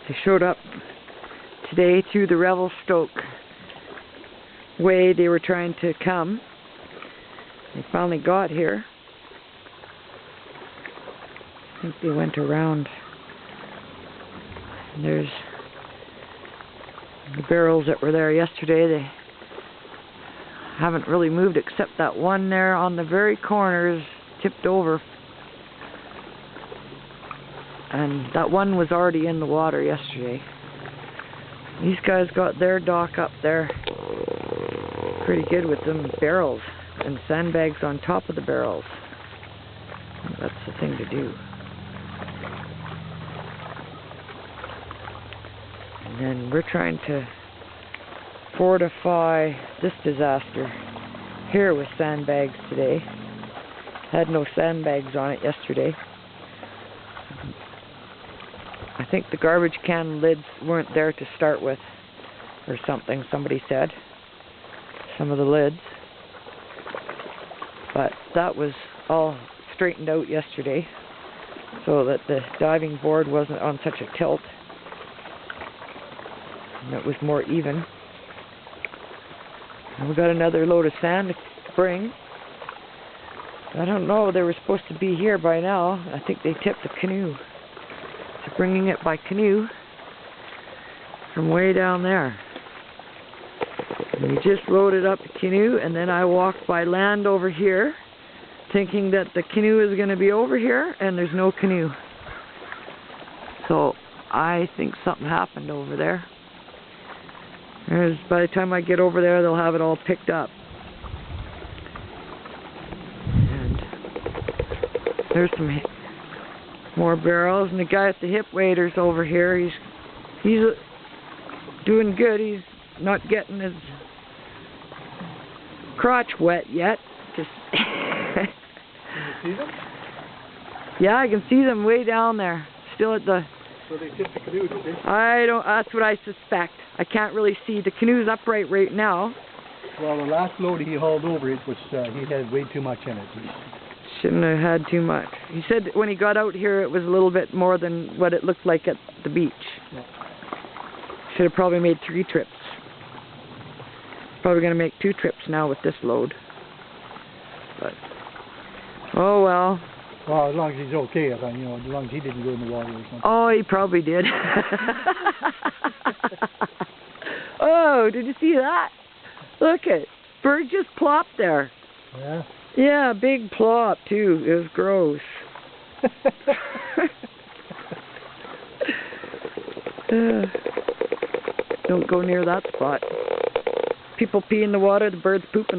They showed up today through the Revelstoke way they were trying to come. They finally got here. I think they went around. And there's the barrels that were there yesterday. They haven't really moved except that one there on the very corners tipped over. And that one was already in the water yesterday. These guys got their dock up there pretty good with them barrels and sandbags on top of the barrels. That's the thing to do. And then we're trying to fortify this disaster here with sandbags today. Had no sandbags on it yesterday. I think the garbage can lids weren't there to start with, or something, somebody said. Some of the lids. But that was all straightened out yesterday, so that the diving board wasn't on such a tilt. And it was more even. And we got another load of sand to bring. I don't know, they were supposed to be here by now. I think they tipped the canoe. So bringing it by canoe from way down there. And we just loaded up the canoe, and then I walked by land over here thinking that the canoe is going to be over here, and there's no canoe. So I think something happened over there. By the time I get over there, they'll have it all picked up. And there's some more barrels, and the guy at the hip waders over here, he's doing good. He's not getting his crotch wet yet. Just Can you see them? Yeah, I can see them way down there, still at the. So they tipped the canoe, did they? That's what I suspect. I can't really see. The canoe's upright right now. Well, the last load he hauled over, it was he had way too much in it. Shouldn't have had too much. He said when he got out here it was a little bit more than what it looked like at the beach. Yeah. Should have probably made 3 trips. Probably going to make 2 trips now with this load. But, oh well. Well, as long as he's okay, as long as he didn't go in the water or something. Oh, he probably did. Oh, did you see that? Look it. Bird just plopped there. Yeah? Yeah, big plop too. It was gross. Don't go near that spot. People pee in the water, the bird's pooping.